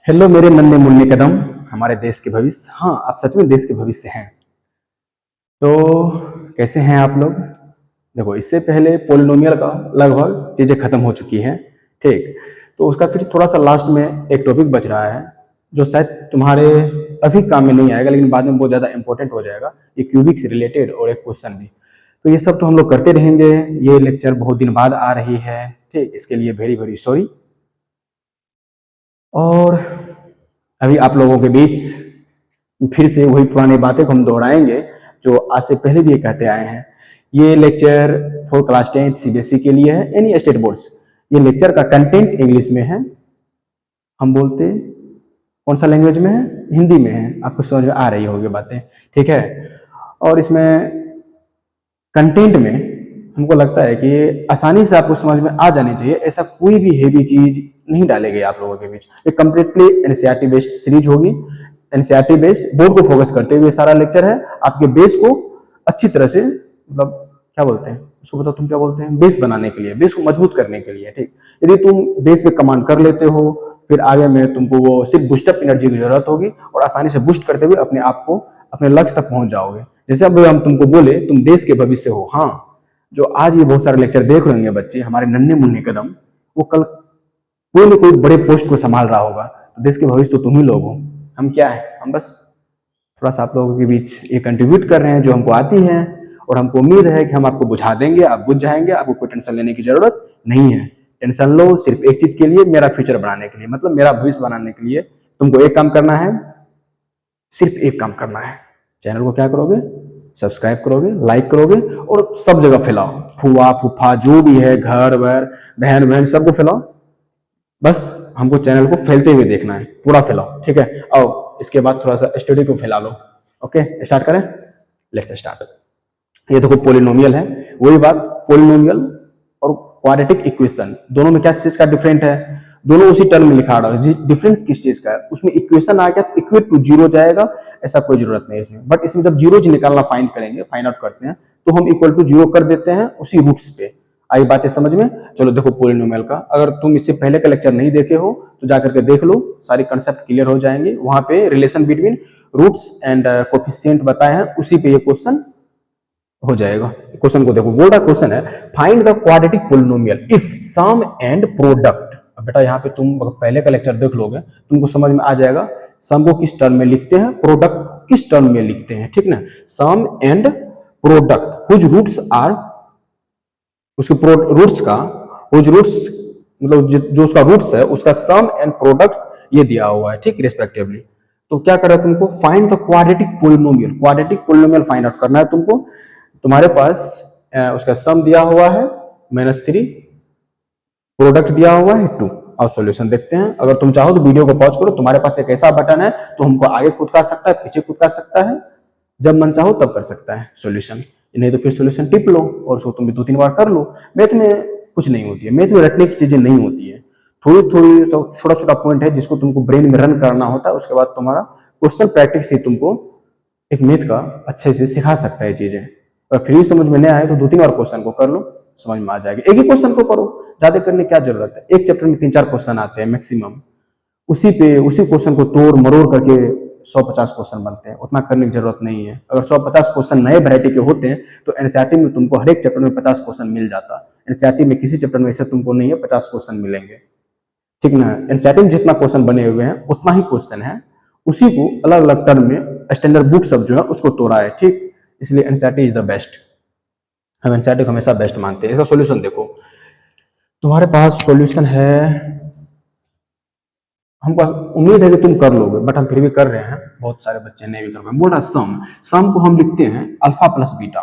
Hello मेरे नन्हे मुन्ने कदम, हमारे देश के भविष्य। हाँ, आप सच में देश के भविष्य हैं। तो कैसे हैं आप लोग? देखो, इससे पहले पोलिनोमियल का लगभग चीज़ें खत्म हो चुकी हैं। ठीक, तो उसका फिर थोड़ा सा लास्ट में एक टॉपिक बच रहा है जो शायद तुम्हारे अभी काम में नहीं आएगा, लेकिन बाद में बहुत ज़्यादा इंपॉर्टेंट हो जाएगा। ये क्यूबिक से रिलेटेड और एक क्वेश्चन भी। तो ये सब तो हम लोग करते रहेंगे। ये लेक्चर बहुत दिन बाद आ रही है। ठीक, इसके लिए वेरी वेरी सॉरी। और अभी आप लोगों के बीच फिर से वही पुरानी बातें को हम दोहराएंगे जो आज से पहले भी कहते आए हैं। ये लेक्चर फॉर क्लास 10 सीबीएसई के लिए है, एनी स्टेट बोर्ड्स। ये लेक्चर का कंटेंट इंग्लिश में है। हम बोलते कौन सा लैंग्वेज में है? हिंदी में है। आपको समझ में आ रही होगी बातें, ठीक है। और इसमें कंटेंट में हमको लगता है कि आसानी से आपको समझ में आ जानी चाहिए। ऐसा कोई भी हेवी चीज नहीं डालेगी आप लोगों के बीच। ये कंप्लीटली एनसीईआरटी बेस्ड सीरीज होगी। एनसीईआरटी बेस्ड बोर्ड को फोकस करते हुए सारा लेक्चर है। आपके बेस को अच्छी तरह से, मतलब क्या बोलते हैं उसको, बताओ तुम क्या बोलते हैं, बेस बनाने के लिए, बेस को मजबूत करने के लिए। ठीक, यदि तुम बेस पे कमांड कर लेते हो, फिर आगे में तुमको वो सिर्फ बूस्टअप एनर्जी की जरूरत होगी और आसानी से बूस्ट करते हुए अपने आप को अपने लक्ष्य तक पहुंच जाओगे। जैसे अब हम तुमको बोले तुम देश के भविष्य हो। हाँ, जो आज ये बहुत सारे लेक्चर देख रहे होंगे बच्चे, हमारे नन्हे मुन्ने कदम, वो कल कोई न कोई बड़े पोस्ट को संभाल रहा होगा। तो देश के भविष्य तो तुम ही लोग हो। हम क्या है, हम बस थोड़ा सा आप लोगों के बीच ये कंट्रीब्यूट कर रहे हैं जो हमको आती है, और हमको उम्मीद है कि हम आपको बुझा देंगे, आप बुझ जाएंगे। आपको कोई टेंशन लेने की जरूरत नहीं है। टेंशन लो सिर्फ एक चीज के लिए, मेरा फ्यूचर बनाने के लिए, मतलब मेरा भविष्य बनाने के लिए। तुमको एक काम करना है, सिर्फ एक काम करना है। चैनल को क्या करोगे? सब्सक्राइब करोगे, लाइक करोगे और सब जगह फैलाओ। फुआ फूफा जो भी है, घर वर, बहन बहन, सबको फैलाओ। बस हमको चैनल को फैलते हुए देखना है, पूरा फैलाओ, ठीक है। और इसके बाद थोड़ा सा स्टडी को फैला लो। ओके, स्टार्ट करें। Let's start. ये देखो पोलिनोमियल है, वही बात। पोलिनोमियल और क्वाड्रेटिक इक्वेशन दोनों में क्या चीज का डिफरेंट है? दोनों उसी टर्म में लिखा रहा है। डिफरेंस किस चीज का है? उसमें इक्वेशन आ गया तो इक्वेट टू जीरो जाएगा, ऐसा कोई जरूरत नहीं है इसमें। बट इसमें जब जीरो निकालना फाइंड करेंगे, फाइंड आउट करते हैं, तो हम इक्वल टू जीरो कर देते हैं उसी रूट्स पे। आई बातें समझ में? चलो देखो पोलिनोमियल का, अगर तुम इससे पहले का लेक्चर नहीं देखे हो तो जाकर के देख लो, सारी कंसेप्ट क्लियर हो जाएंगे। वहां पे relation between roots and coefficient बताए हैं, उसी पे ये क्वेश्चन हो जाएगा। क्वेश्चन को देखो, बोल रहा क्वेश्चन है find the quadratic polynomial if sum and product. अब बेटा यहाँ पे तुम पहले का लेक्चर देख लोगे, तुमको समझ में आ जाएगा सम को किस टर्म में लिखते हैं, प्रोडक्ट किस टर्म में लिखते हैं, ठीक ना। Sum and product whose roots are, उसके रूट्स का, हुज रूट्स मतलब जो उसका रूट्स है उसका सम एंड प्रोडक्ट्स ये दिया हुआ है, ठीक, रिस्पेक्टिवली। तो क्या करें तुमको? Find the quadratic polynomial. Quadratic polynomial find out करना है तुमको। तुम्हारे पास उसका सम दिया हुआ है -3, प्रोडक्ट दिया हुआ है 2। और सॉल्यूशन देखते हैं। अगर तुम चाहो तो वीडियो को पॉज करो, तुम्हारे पास एक ऐसा बटन है तो हमको आगे कूदका सकता है, पीछे कूदका सकता है, जब मन चाहो तब कर सकता है सॉल्यूशन। नहीं तो फिर सॉल्यूशन टिप लो और उसको तुम 2-3 बार कर लो। मैथ में कुछ नहीं होती है, मैथ में रटने की चीजें नहीं होती है। थोड़ी थोड़ी छोटा छोटा पॉइंट है जिसको तुमको ब्रेन में रन करना होता है। उसके बाद तुम्हारा क्वेश्चन प्रैक्टिस से तुमको एक मैथ का अच्छे से सिखा सकता है चीजें। अगर फिर भी समझ में नहीं आए तो 2-3 बार क्वेश्चन को कर लो, समझ में आ जाएगा। एक ही क्वेश्चन को करो, ज्यादा करने की क्या जरूरत है। एक चैप्टर में 3-4 क्वेश्चन आते हैं मैक्सिमम, उसी क्वेश्चन को तोड़ मरोड़ करके 150 क्वेश्चन बनते हैं। उतना करने की जरूरत नहीं है। अगर 150 क्वेश्चन नए वैरायटी के होते हैं तो एनसीईआरटी में तुमको हर एक चैप्टर में 50 क्वेश्चन मिल जाता। एनसीईआरटी में किसी चैप्टर में ऐसे तुमको नहीं है 50 क्वेश्चन मिलेंगे, ठीक ना। एनसीईआरटी में जितना क्वेश्चन बने हुए हैं उतना ही क्वेश्चन है, उसी को अलग अलग टर्म में स्टैंडर्ड बुक सब जो है उसको तोड़ा है, ठीक। इसलिए एनसीईआरटी इज द बेस्ट। हम एनसीईआरटी को हमेशा बेस्ट मानते हैं। इसका सॉल्यूशन देखो, तुम्हारे पास सॉल्यूशन है, हमको उम्मीद है कि तुम कर लोगे, बट हम फिर भी कर रहे हैं, बहुत सारे बच्चे नहीं भी कर पाए। बोल रहा सम को हम लिखते हैं अल्फा प्लस बीटा,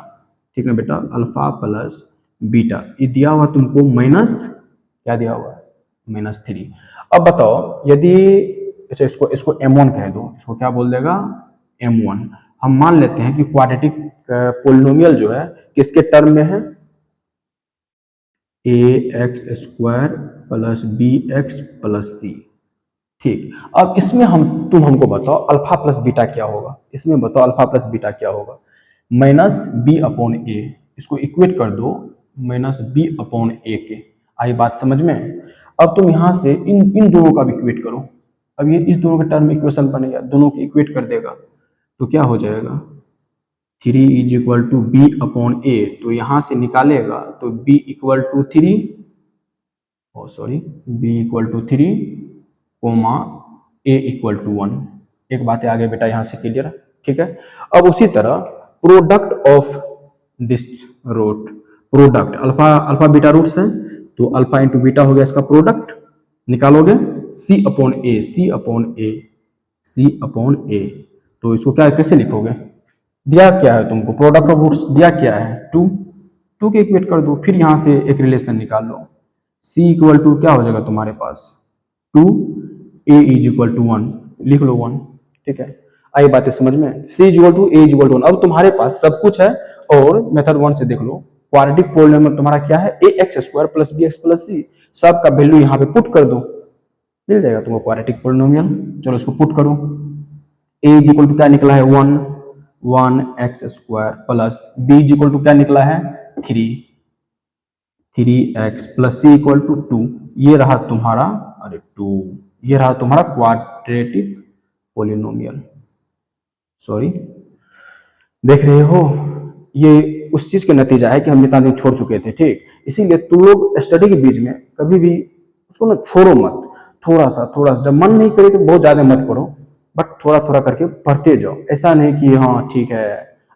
ठीक है बेटा, अल्फा प्लस बीटा। ये दिया हुआ तुमको माइनस, क्या दिया हुआ है, -3। अब बताओ यदि, अच्छा इसको m1 कह दो, इसको क्या बोल देगा, m1। हम मान लेते हैं कि क्वाड्रेटिक पोलिनोमियल जो है किसके टर्म में है, ax² plus bx plus c, ठीक। अब इसमें तुम हमको बताओ अल्फा प्लस बीटा क्या होगा। इसमें बताओ अल्फा प्लस बीटा क्या होगा, -b/a। इसको इक्वेट कर दो -b/a के। आई बात समझ में? अब तुम यहां से इन दोनों का भी इक्वेट करो, अब ये इस दोनों के टर्म इक्वेशन बनेगा, दोनों को इक्वेट कर देगा तो क्या हो जाएगा 3 is equal to B upon A, तो यहां से निकालेगा तो B equal to 3, B equal to 3 comma A equal to 1। एक बात है आगे बेटा यहाँ से क्लियर, ठीक है। अब उसी तरह product of this root, product alpha beta roots हैं तो अल्फा इंटू बीटा हो गया इसका प्रोडक्ट, निकालोगे सी upon A, C upon A, C upon A, तो इसको क्या कैसे लिखोगे, दिया क्या है तुमको प्रोडक्ट ऑफ रूट्स दिया क्या है 2 के इक्वेट कर दो, फिर यहां से एक रिलेशन निकाल लो, c इक्वल टू क्या हो जाएगा तुम्हारे पास 2, a इज इक्वल टू 1, लिख लो 1, ठीक है। आई बातें समझ में, c equal to a equal to 1। अब तुम्हारे पास सब कुछ है और मेथड 1 से देख लो, क्वाड्रेटिक पोलिनोमियल तुम्हारा क्या है ax square plus bx plus c, सब का वैल्यू यहाँ पे पुट कर दो, मिल जाएगा तुमको क्वाड्रेटिक पोलिनोमियल। चलो इसको पुट करो, a इज इक्वल टू क्या निकला है 1x square plus b is equal to क्या निकला है 3x plus c equal to 2, ये रहा तुम्हारा 2, ये रहा तुम्हारा क्वाड्रेटिक पोलिनोमियल। सॉरी, देख रहे हो ये उस चीज का नतीजा है कि हम इतना दिन छोड़ चुके थे, ठीक। इसीलिए तुम लोग स्टडी के बीच में कभी भी उसको ना छोड़ो मत, थोड़ा सा जब मन नहीं करे तो बहुत ज्यादा मत पढ़ो, बट थोड़ा थोड़ा करके पढ़ते जाओ। ऐसा नहीं कि हाँ ठीक है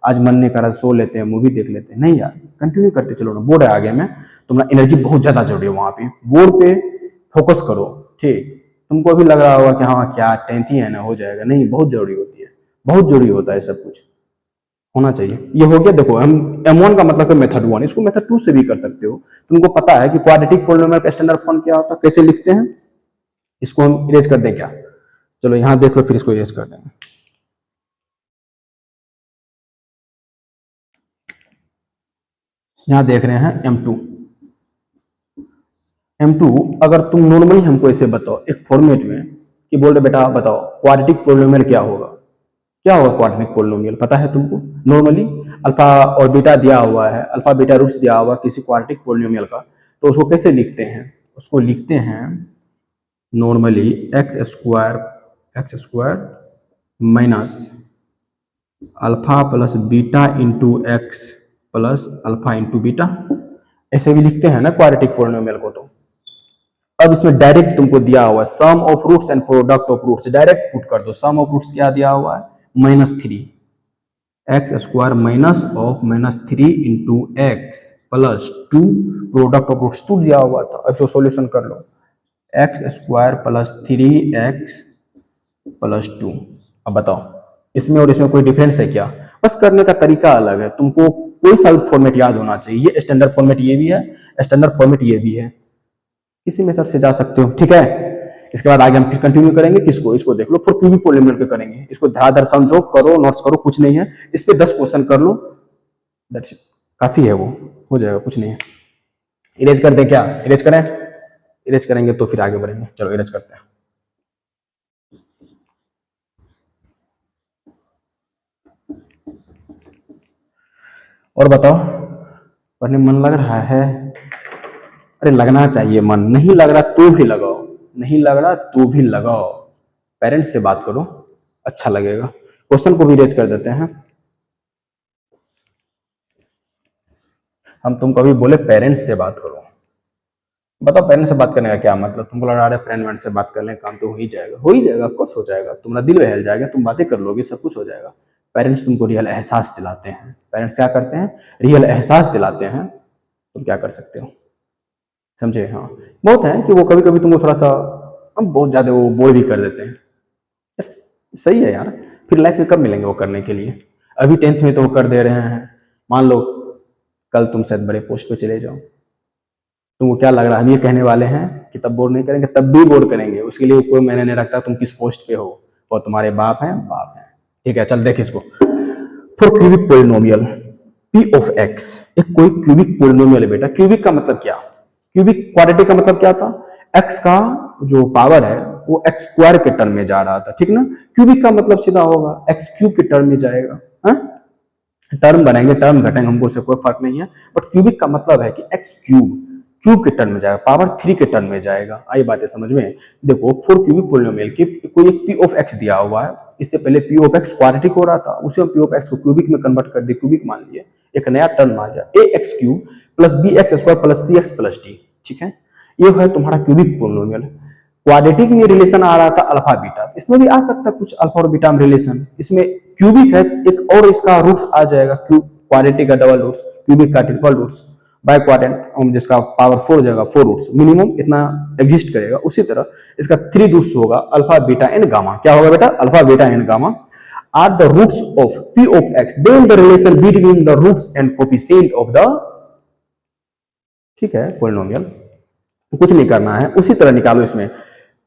आज मन नहीं करा सो लेते हैं मूवी देख लेते हैं, नहीं यार कंटिन्यू करते चलो ना। बोर्ड है आगे में, तुम्हारा एनर्जी बहुत ज्यादा जरूरी है, वहां पे बोर्ड पे फोकस करो, ठीक। तुमको अभी लग रहा होगा कि हाँ क्या 10th ही है ना हो जाएगा, नहीं, बहुत जरूरी होती है, बहुत जरूरी होता है, सब कुछ होना चाहिए। ये हो गया, देखो हम M1 का मतलब है मेथड 1, इसको मेथड 2 से भी कर सकते हो। तुमको पता है कि क्वाड्रेटिक पोलिनोमियल का स्टैंडर्ड फॉर्म क्या होता है, कैसे लिखते हैं, इसको हम इरेज कर दें क्या, चलो यहां देख लो फिर इसको इरेज कर देंगे। यहां देख रहे हैं M2 अगर तुम नॉर्मली हमको ऐसे बताओ एक फॉर्मेट में कि बोल रहे बेटा बताओ क्वाड्रेटिक पोलिनोमियल क्या होगा, क्या होगा क्वाड्रेटिक पोलिनोमियल, पता है तुमको। नॉर्मली अल्फा और बीटा दिया हुआ है, अल्फा बीटा रूट्स दिया हुआ किसी क्वाड्रेटिक पोलिनोमियल का, तो उसको कैसे लिखते हैं, उसको लिखते हैं normally x square minus alpha plus beta into x plus alpha into beta, ऐसे भी लिखते हैं ना क्वाड्रेटिक पोलिनोमियल को। तो अब इसमें डायरेक्ट तुमको दिया हुआ है sum of roots and product of roots, direct put कर दो। सम ऑफ रूट्स क्या दिया हुआ है -3 x square -3 into x plus 2, product of roots 2 दिया हुआ था। अब इसको सोल्यूशन कर लो, x square plus 3x plus 2। अब बताओ इसमें और इसमें कोई डिफरेंस है क्या, बस करने का तरीका अलग है। तुमको कोई सा फॉर्मेट याद होना चाहिए, ये स्टैंडर्ड फॉर्मेट ये भी है, स्टैंडर्ड फॉर्मेट ये भी है, किसी मेथड से जा सकते हो, ठीक है। इसके बाद आगे हम फिर कंटिन्यू करेंगे किसको, इसको देख लो, फिर क्यूबिक पोलिनोमियल पे करेंगे। इसको धराधर समझो, करो, नोट्स करो, कुछ नहीं है, इस पे 10 क्वेश्चन कर लो, दैट्स इट, काफी है, वो हो जाएगा, कुछ नहीं है। इरेज कर दे क्या, इरेज करें, इरेज करेंगे तो फिर आगे बढ़ेंगे। चलो इरेज करते हैं। और बताओ पढ़ने मन लग रहा है, अरे लगना चाहिए मन, नहीं लग रहा तो भी लगाओ, नहीं लग रहा तो भी लगाओ, पेरेंट्स से बात करो, अच्छा लगेगा। क्वेश्चन को भी रेज कर देते हैं हम, तुम कभी बोले पेरेंट्स से बात करो, बताओ पेरेंट्स से बात करने का क्या मतलब, तुमको लग रहा है फ्रेंड से बात कर ले काम तो हो ही जाएगा, हो ही जाएगा, ऑफकोर्स हो जाएगा, तुम्हारा दिल बहल जाएगा, तुम बातें कर लोगे, सब कुछ हो जाएगा। पेरेंट्स तुमको रियल एहसास दिलाते हैं, पेरेंट्स क्या करते हैं, रियल एहसास दिलाते हैं, तुम क्या कर सकते हो, समझे। हाँ बहुत है कि वो कभी कभी तुमको थोड़ा सा हम बहुत ज्यादा वो बोर भी कर देते हैं, सही है यार, फिर लाइफ में कब मिलेंगे वो करने के लिए, अभी 10th में तो वो कर दे रहे हैं, मान लो कल तुम शायद बड़े पोस्ट पे चले जाओ, तुमको क्या लग रहा है हम ये कहने वाले हैं कि तब बोर नहीं करेंगे, तब भी बोर करेंगे, उसके लिए कोई मैंने नहीं रखता तुम किस पोस्ट पे हो, और तुम्हारे बाप हैं, ठीक है। चल देख इसको, for cubic polynomial p of x, एक कोई क्यूबिक पोलिनोमियल है बेटा। क्यूबिक का मतलब क्या, क्यूबिक क्वाड्रेटिक का मतलब क्या था, x का जो पावर है वो x स्क्वायर के टर्म में जा रहा था, ठीक ना। क्यूबिक का मतलब सीधा होगा x क्यूब के टर्म में जाएगा, टर्म बनाएंगे टर्म घटाएंगे हमको उससे कोई फर्क नहीं है, बट क्यूबिक का मतलब है कि x क्यूब क्यूब के टर्म में जाएगा, पावर 3 के टर्म में जाएगा। आई बातें समझ में? देखो 4 क्यूबिक पोलिनोमियल की कोई एक p ऑफ x दिया हुआ है, इससे पहले p ऑफ x क्वाड्रेटिक हो रहा था, उसे हम p ऑफ x को क्यूबिक में कन्वर्ट कर दिए, क्यूबिक मान लिए, एक नया टर्म आ गया ax cube plus bx square plus cx plus d। ठीक है, ये है तुम्हारा क्यूबिक पोलिनोमियल। क्वाड्रेटिक में रिलेशन आ रहा था अल्फा बीटा, इसमें भी आ सकता है कुछ अल्फा और बीटा में रिलेशन, इसमें क्यूबिक है, एक और इसका रूट्स आ जाएगा, क्यूब क्वाड्रेटिक का डबल रूट्स, क्यूबिक का ट्रिपल रूट्स, बाय क्वाड्रेंट जिसका पावर 4 हो जाएगा 4 रूट्स, मिनिमम इतना एग्जिस्ट करेगा। उसी तरह इसका 3 रूट्स होगा अल्फा बीटा एंड गामा। क्या होगा बेटा? Alpha beta and gamma are the roots of p of x, then the relation between the roots and coefficient of the, ठीक है, पोलिनोमियल। कुछ नहीं करना है, उसी तरह निकालो इसमें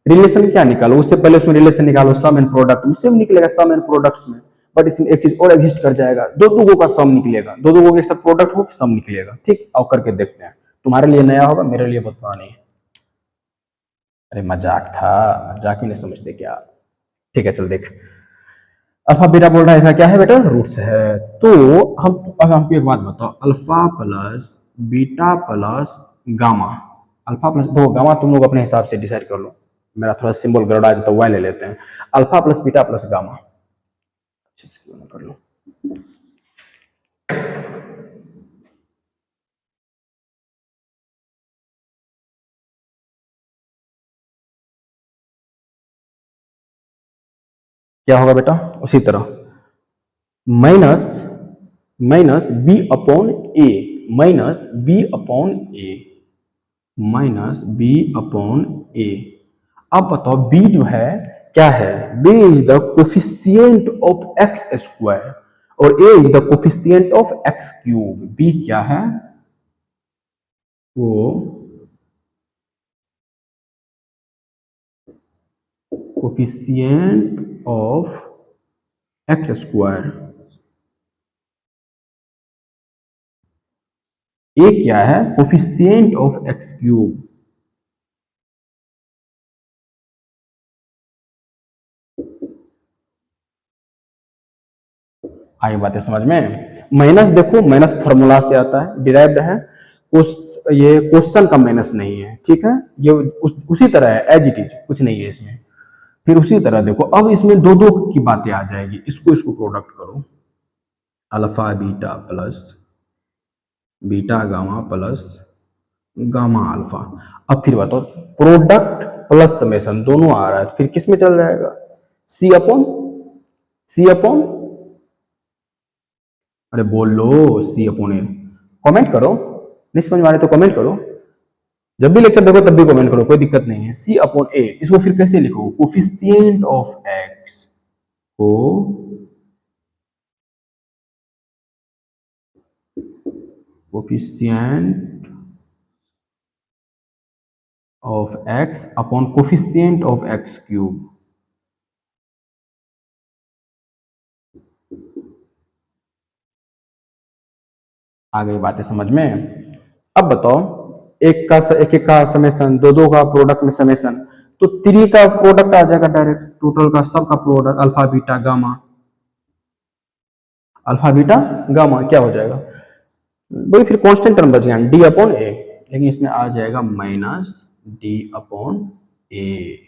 रिलेशन। क्या निकालो? उससे पहले उसमें रिलेशन निकालो सम एंड प्रोडक्ट, उससे निकलेगा सम एंड प्रोडक्ट्स में, बट इसमें एक चीज और एग्जिस्ट कर जाएगा, दो दुगों का सम निकलेगा, दो दुगों के साथ प्रोडक्ट हो सम निकलेगा। ठीक, आओ करके देखते हैं, तुम्हारे लिए नया होगा, मेरे लिए बहुत पुरानी है। अरे मजाक था, मजाक ही नहीं समझते क्या? ठीक है चल देख, अल्फा बीटा बोल रहा है, ऐसा क्या है बेटा? रूट्स है। तो हम अब हमको एक बात बताओ, alpha plus beta plus gamma, alpha plus दो गामा तुम लोग अपने हिसाब से डिसाइड कर लो, मेरा थोड़ा सिंबल गड़बड़ा जाता है, वाई ले लेते हैं। Alpha plus beta plus gamma अच्छे से क्यों ना कर लो। क्या होगा बेटा? उसी तरह minus minus B upon A, minus B upon A, minus B upon A. अब बताओ b जो है क्या है? b is the coefficient of x square और a is the coefficient of x cube. b क्या है? वो coefficient of x square, a क्या है? Coefficient of x cube. आई बातें समझ में? माइनस देखो, माइनस फॉर्मूला से आता है, डिराइव्ड है, ये क्वेश्चन का माइनस नहीं है। ठीक है, ये उसी तरह है, एज इट इज, कुछ नहीं है इसमें। फिर उसी तरह देखो, अब इसमें दो दो की बातें आ जाएगी, इसको इसको प्रोडक्ट करो, alpha beta plus beta gamma plus gamma alpha. अब फिर बताओ, प्रोडक्ट प्लस समेशन दोनों आ रहा है, फिर किस में चल जाएगा? सी अपॉन अरे बोल लो, सी अपॉन ए। कमेंट करो, नहीं समझ में आ रहे तो कमेंट करो, जब भी लेक्चर देखो तब भी कमेंट करो, कोई दिक्कत नहीं है। सी अपॉन ए, इसको फिर कैसे लिखो? कोफिशिएंट ऑफ एक्स को coefficient of x upon coefficient of x cube. आ गई बातें समझ में? अब बताओ, एक का समेशन, दो का प्रोडक्ट में समेशन, तो 3 का प्रोडक्ट आ जाएगा डायरेक्ट, टोटल का सब का product alpha beta gamma, alpha beta gamma क्या हो जाएगा भाई? फिर कांस्टेंट टर्म बच गया डी अपॉन ए, लेकिन इसमें आ जाएगा माइनस डी अपॉन ए,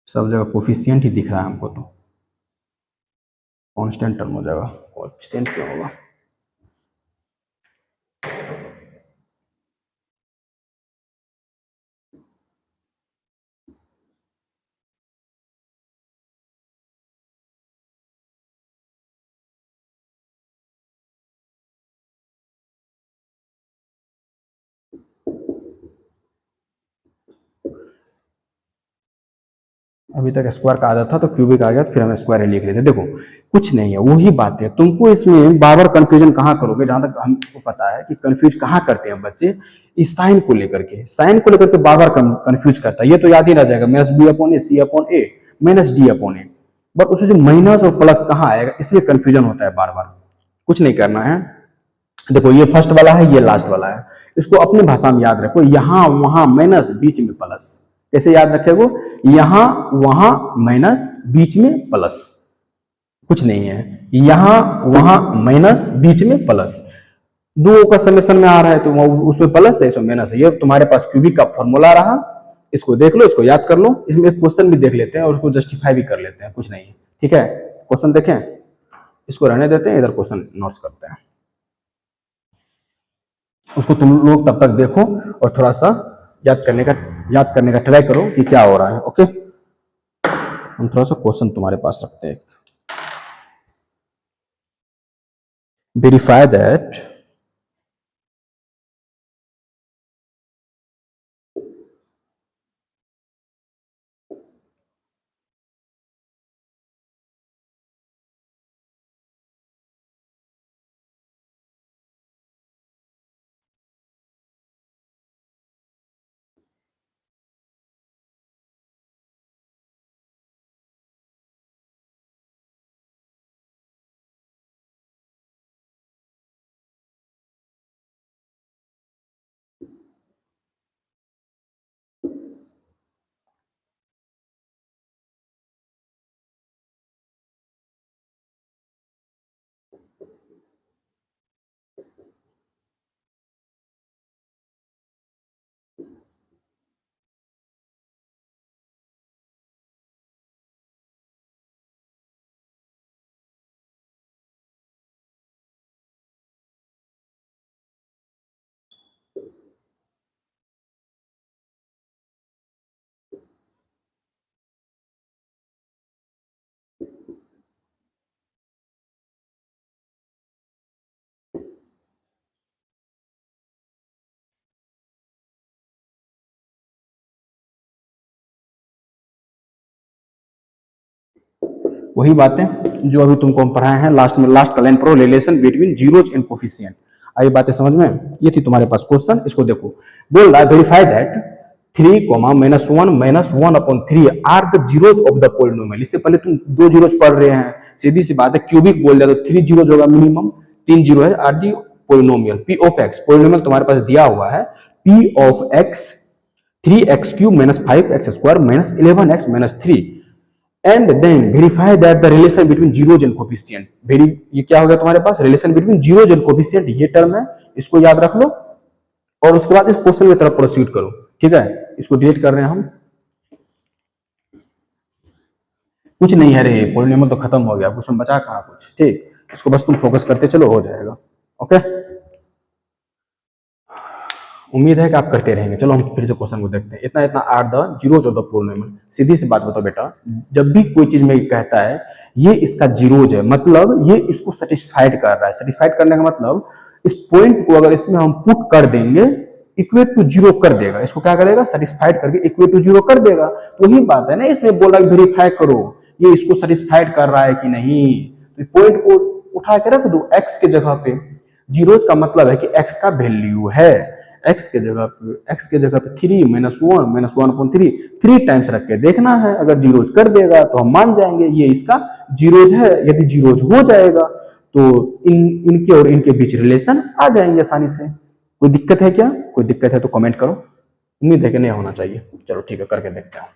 सब जगह कोफिशिएंट ही दिख रहा है हमको, तो कांस्टेंट टर्म हो जाएगा, कोफिशिएंट क्या होगा? अभी तक स्क्वायर का आदत था तो क्यूबिक आ गया, तो फिर हम स्क्वायर लिख रहे थे। देखो कुछ नहीं है, वही बात है, तुमको इसमें बार बार कंफ्यूजन कहाँ करोगे? जहां तक हमको पता है कि कंफ्यूज कहाँ करते हैं बच्चे, इस साइन को लेकर के बार बार कंफ्यूज करता है। ये तो याद ही रह जाएगा, minus B upon A, C upon A, minus D upon A, but उसमें जो माइनस और प्लस कहाँ आएगा, इसलिए कंफ्यूजन होता है बार बार। कुछ नहीं करना है, देखो ये फर्स्ट वाला है, ये लास्ट वाला है, इसको अपनी भाषा में याद रखो, यहां वहां माइनस, बीच में प्लस। कैसे याद रखेगो? यहां वहां माइनस, बीच में प्लस, कुछ नहीं है, यहां वहां माइनस, बीच में प्लस। दो का समेशन में आ रहा है तो उसमें प्लस है, इसमें माइनस है। ये तुम्हारे पास क्यूबिक का फॉर्मूला रहा, इसको देख लो, इसको याद कर लो। इसमें एक क्वेश्चन भी देख लेते हैं और उसको जस्टिफाई भी कर लेते हैं, कुछ नहीं है, ठीक है। क्वेश्चन देखें, इसको रहने देते हैं, इधर क्वेश्चन नोट्स करते हैं। उसको तुम लोग तब तक देखो और थोड़ा सा याद करने का ट्राई करो कि क्या हो रहा है। ओके, हम थोड़ा सा क्वेश्चन तुम्हारे पास रखते हैं। वेरीफाई दैट वही बातें जो अभी तुमको हम पढ़ाए हैं लास्ट में, लास्ट का लाइन पढ़ो, relation between zeros and coefficient. आई बातें समझ में? ये थी तुम्हारे पास क्वेश्चन, इसको देखो। बोल रहा है verify that 3 comma -1 upon 3 are the zeros of the polynomial. इससे पहले तुम दो जीरोज पढ़ रहे हैं, सीधी सी बात है, क्यूबिक बोल दिया तो 3 जीरोज होगा मिनिमम, 3 जीरो है। Are the polynomial P of x, polynomial तुम्हारे पास दिया हुआ है P of x 3x³ - 5x² - 11x - 3 and then verify that the relation between zeros and coefficient. ये क्या हो गया तुम्हारे पास? Relation between zeros and coefficient, ये टर्म है, इसको याद रख लो और उसके बाद इस क्वेश्चन की तरफ प्रोसीड करो, ठीक है। इसको डिलीट कर रहे हैं हम, कुछ नहीं है रे, पॉलिनोमियल तो खत्म हो गया, क्वेश्चन बचा कहां कुछ, ठीक। इसको बस तुम फोकस करते चलो, हो जाएगा। ओके, उम्मीद है कि आप करते रहेंगे। चलो हम फिर से क्वेश्चन को देखते हैं। इतना इतना are the zeros of the polynomial. सीधी सी बात बताओ बेटा, जब भी कोई चीज में कहता है ये इसका जीरोज है, मतलब ये इसको सेटिस्फाइड कर रहा है। सेटिस्फाइड करने का मतलब इस पॉइंट को अगर इसमें हम पुट कर देंगे, इक्वेट टू जीरो कर देगा। इसको क्या करेगा? सेटिस्फाइड करके इक्वेट टू जीरो कर देगा। तो वही बात है ना, इसमें बोला वेरीफाई करो ये इसको सेटिस्फाइड कर रहा है कि नहीं। तो पॉइंट को उठा के रख दो एक्स के जगह पे। जीरोज का मतलब है कि एक्स का वैल्यू है, एक्स के जगह पे 3 - 1/3 3 टाइम्स रख के देखना है। अगर जीरोज कर देगा तो हम मान जाएंगे ये इसका जीरोज है। यदि जीरोज हो जाएगा तो इनके और इनके बीच रिलेशन आ जाएंगे आसानी से। कोई दिक्कत है क्या? कोई दिक्कत है तो कमेंट करो, उम्मीद है कि नहीं होना चाहिए। चलो ठीक है, करके देखते हैं।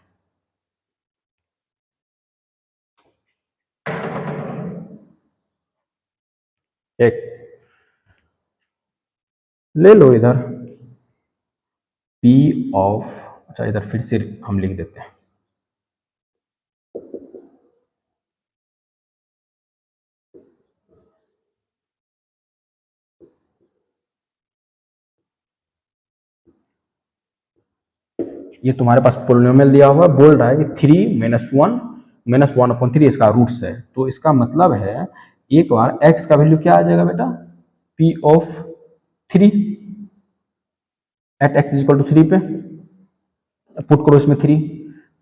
एक ले लो इधर P ऑफ, अच्छा इधर फिर से हम लिख देते हैं। ये तुम्हारे पास पोलिनोमियल दिया हुआ, बोल रहा है कि 3 - 1/3 इसका रूट्स है। तो इसका मतलब है एक बार x का वैल्यू क्या आ जाएगा बेटा? P ऑफ 3 एट x = 3 पे पुट करो इसमें 3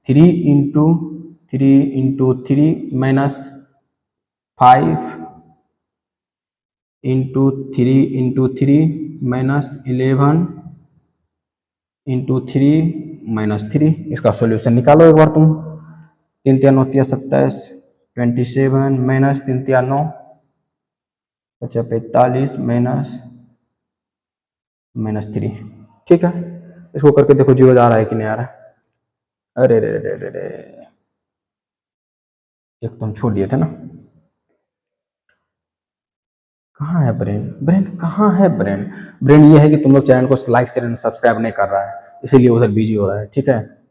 3 into 3 minus 5 into 3 minus 11 into 3 - 3। इसका सॉल्यूशन निकालो एक बार तुम। 3 × 9 = 27, 27 माइनस 3 × 9 अच्छा 45 माइनस 3, ठीक है। इसको करके देखो जीरो आ रहा है कि नहीं आ रहा है। अरे रे रे रे रे, एक तो हम छोड़ दिए थे ना, कहाँ है ब्रेन? ब्रेन कहाँ है ब्रेन? ब्रेन ये है कि तुम लोग चैनल को लाइक शेयर एंड सब्सक्राइब नहीं कर रहा है, इसीलिए उधर बिजी हो रहा है, ठीक है।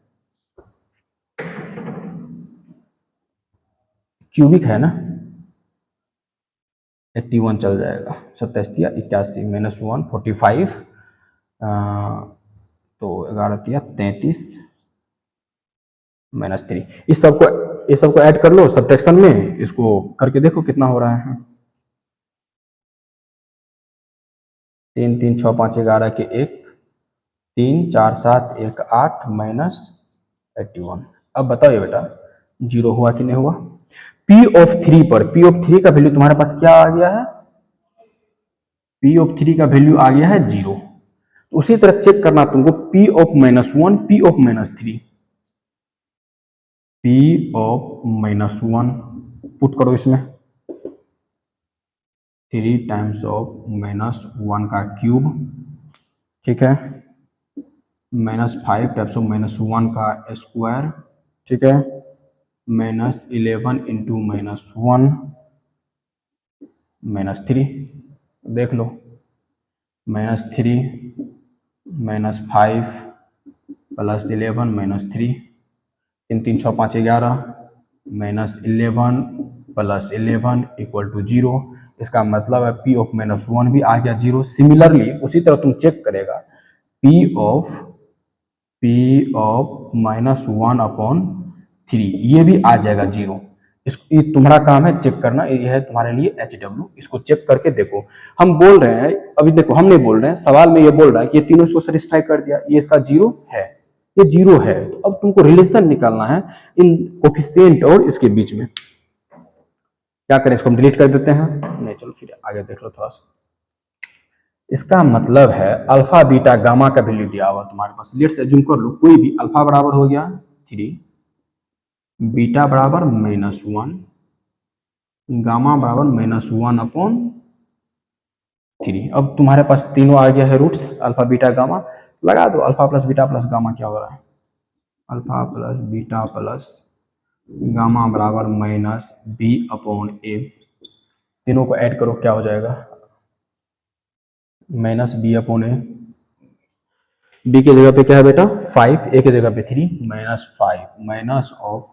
क्यूबिक है ना, 81 चल जाएगा, 27 81 -1 45, तो 11 33 -3। इस सबको ऐड कर लो सब्ट्रैक्शन में, इसको करके देखो कितना हो रहा है। 3 3 6 5 11 के 1, 3 4 7 1 8 -81। अब बताओ ये बेटा जीरो हुआ कि नहीं हुआ? पी ऑफ थ्री पर, पी ऑफ थ्री का वैल्यू तुम्हारे पास क्या आ गया है? पी ऑफ थ्री का वैल्यू आ गया है जीरो। तो उसी तरह चेक करना तुमको P of -1, P of -3, P of -1 put करो इसमें, 3 टाइम्स ऑफ -1 का क्यूब, ठीक है, -5 टाइम्स ऑफ -1 का स्क्वायर, ठीक है, -11 इंटू -1 -3, देख लो, -3 -5 +11 -3, 3 3 6 5 11 -11 +11 इक्वल टू 0। इसका मतलब है पी ऑफ -1 भी आ गया जीरो। सिमिलरली उसी तरह तुम चेक करेगा पी ऑफ -1/3, ये भी आ जाएगा जीरो। ये तुम्हारा काम है चेक करना, ये है तुम्हारे लिए HW, इसको चेक करके देखो। हम बोल रहे हैं, अभी देखो हम नहीं बोल रहे हैं, सवाल में ये बोल रहा है कि ये तीनों इसको सेटिस्फाई कर दिया, ये इसका जीरो है, ये जीरो है। तो अब तुमको रिलेशन निकालना है इन कोफिशिएंट और इसके बीच में। क्या करें, इसको हम डिलीट कर देते हैं? नहीं, चलो फिर आगे देख लो थोड़ा सा। इसका मतलब है अल्फा बीटा गामा का वैल्यू दिया हुआ तुम्हारे पास, लेट्स एज्यूम कर लो कोई भी, अल्फा बराबर हो गया 3, बीटा बराबर -1, गामा बराबर -1/3। अब तुम्हारे पास तीनों आ गया है रूट्स, अल्फा बीटा गामा, लगा दो alpha plus beta plus gamma क्या हो रहा है, alpha plus beta plus gamma बराबर -b/a। तीनों को ऐड करो क्या हो जाएगा, -b/a। b की जगह पे क्या है बेटा 5, a की जगह पे 3, -5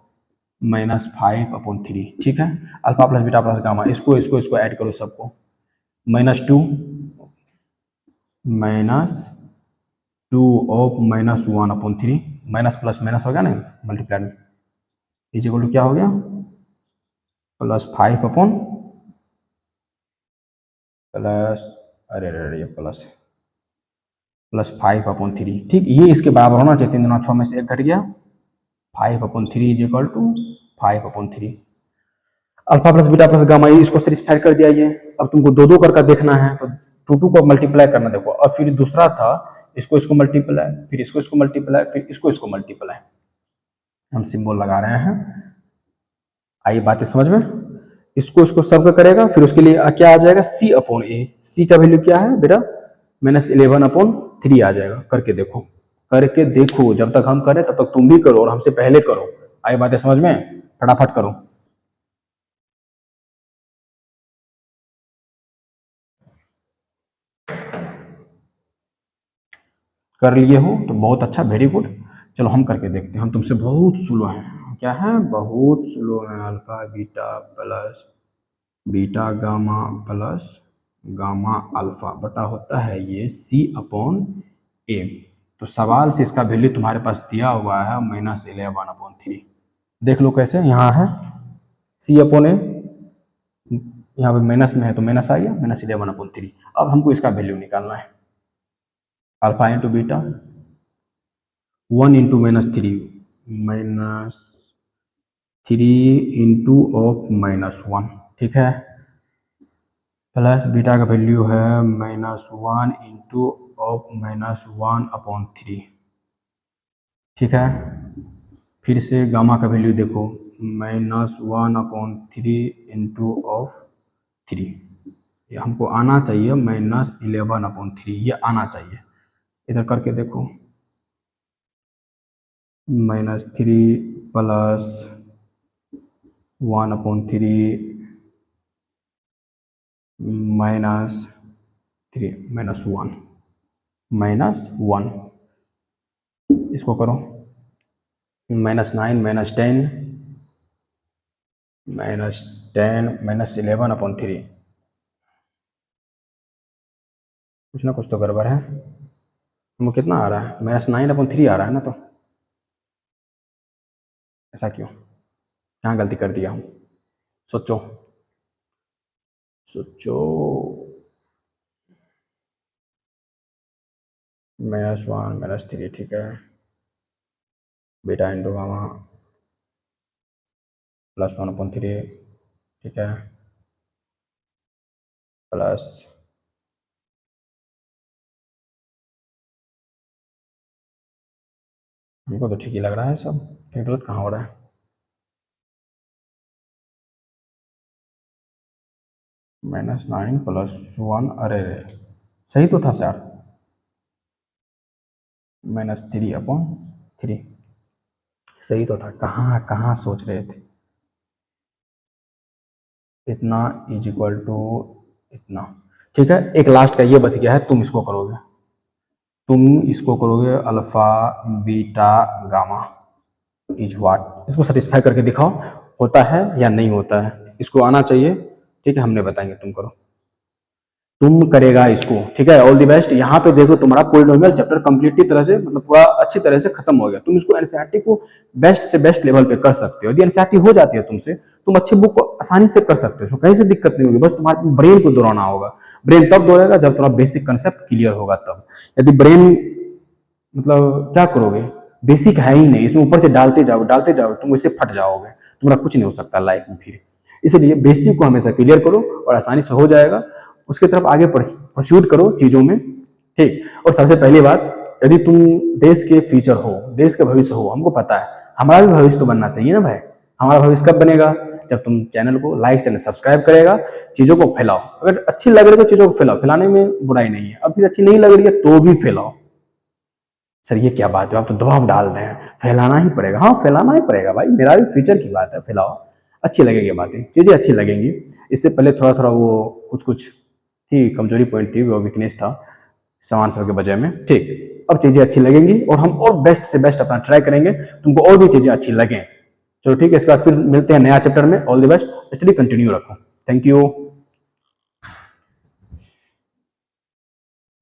-5/3, ठीक है। Alpha plus beta plus gamma, इसको इसको इसको ऐड करो सबको, -2 ऑफ -1/3, माइनस प्लस माइनस हो गया ना मल्टीप्लाई में, इज इक्वल टू क्या हो गया +5 अपॉन प्लस, अरे अरे अरे ये +5/3, ठीक। ये इसके बराबर होना चाहिए, 3 दूना 6 में से 1 घट गया, 5/3 is equal to 5/3। Alpha plus beta plus gamma, ये इसको सेटिस्फाई कर दिया ये। अब तुमको दो दो करके देखना है, तो 2 2 को मल्टीप्लाई करना, देखो। और फिर दूसरा था इसको इसको मल्टीप्लाई, फिर इसको इसको मल्टीप्लाई, फिर इसको इसको मल्टीप्लाई, हम सिंबल लगा रहे हैं। आई बातें समझ में? इसको इसको सब करेगा, फिर उसके लिए क्या आ जाएगा C/A। सी का वैल्यू क्या है बेटा -11/3 आ जाएगा। करके देखो, करके देखो, जब तक हम करें तब तक तुम भी करो और हमसे पहले करो। आई बातें समझ में? फटाफट करो। कर लिए हो तो बहुत अच्छा, वेरी गुड। चलो हम करके देखते हैं, हम तुमसे बहुत स्लो हैं। क्या है? बहुत स्लो है। Alpha beta plus beta gamma plus gamma alpha बटा होता है ये C/A। तो सवाल से इसका वैल्यू तुम्हारे पास दिया हुआ है -11/3। देख लो कैसे, यहाँ है C/A, यहाँ पे माइनस में है तो माइनस आ गया, -11/3। अब हमको इसका वैल्यू निकालना है, alpha into beta 1 into -3, -3 into of -1, ठीक है, प्लस बीटा का वैल्यू है -1 इंटू ऑफ -1/3, ठीक है। फिर से गामा का वैल्यू देखो, -1/3 इंटू ऑफ 3, ये हमको आना चाहिए -11/3, ये आना चाहिए। इधर करके देखो, -3 प्लस 1/3 -3 -1 इसको करो, -9 -10 -11/3। कुछ ना कुछ तो गड़बड़ है। हमको कितना आ रहा है? -9/3 आ रहा है ना, तो ऐसा क्यों? क्या गलती कर दिया हूँ? सोचो सोचो। -1 -3 ठीक है, बीटा इंटू गामा +1/3 ठीक है, प्लस हमको तो ठीक ही लग रहा है सब, फिर गलत कहाँ हो रहा है? -9 +1 अरे सही तो था सर, -3/3 सही तो था। कहाँ कहाँ सोच रहे थे? इतना इज इक्वल टू इतना। ठीक है, एक लास्ट का ये बच गया है, तुम इसको करोगे, alpha beta gamma is what. इसको सेटिस्फाई करके दिखाओ, होता है या नहीं होता है, इसको आना चाहिए। ठीक है, हमने बताएंगे, तुम करो, तुम करेगा इसको। ठीक है, ऑल द बेस्ट। यहाँ पे देखो तुम्हारा पॉलिनोमियल चैप्टर कंप्लीटली तरह से, मतलब पूरा अच्छी तरह से खत्म हो गया। तुम इसको एनसीईआरटी को बेस्ट से बेस्ट लेवल पे कर सकते हो। यदि एनसीईआरटी हो जाती है तुमसे, तुम अच्छी बुक को आसानी से कर सकते हो, कहीं से दिक्कत नहीं होगी। बस तुम्हारे ब्रेन को दौड़ाना होगा। ब्रेन तब दौड़ेगा जब तुम्हारा बेसिक कंसेप्ट क्लियर होगा तब। यदि ब्रेन मतलब क्या करोगे, बेसिक है ही नहीं, इसमें ऊपर से डालते जाओ, तुम इससे फट जाओगे, तुम्हारा कुछ नहीं हो सकता लाइफ में फिर। इसलिए बेसिक को हमेशा क्लियर करो और आसानी से हो जाएगा। उसके तरफ आगे परस्यूट करो चीजों में। ठीक, और सबसे पहली बात, यदि तुम देश के फ्यूचर हो, देश के भविष्य हो, हमको पता है, हमारा भी भविष्य तो बनना चाहिए ना भाई। हमारा भविष्य कब बनेगा? जब तुम चैनल को लाइक एंड सब्सक्राइब करेगा, चीजों को फैलाओ। अगर अच्छी लग रही है तो चीजों को फैलाओ, फैलाने में बुराई नहीं है। अब फिर अच्छी नहीं लग रही है तो भी फैलाओ। सर ये क्या बात है, आप तो दबाव डाल रहे हैं, फैलाना ही पड़ेगा। हाँ फैलाना ही पड़ेगा भाई, मेरा भी फ्यूचर की बात है, फैलाओ। अच्छी लगेगी बातें, चीज़ें अच्छी लगेंगी। इससे पहले थोड़ा थोड़ा वो कुछ कुछ थी, कमजोरी पॉइंट थी, वो वीकनेस था सामान सब के वजह में। ठीक, अब चीज़ें अच्छी लगेंगी और हम और बेस्ट से बेस्ट अपना ट्राई करेंगे, तुमको और भी चीज़ें अच्छी लगें। चलो ठीक है, इसके बाद फिर मिलते हैं नया चैप्टर में। All the best, study continue रखो। Thank you.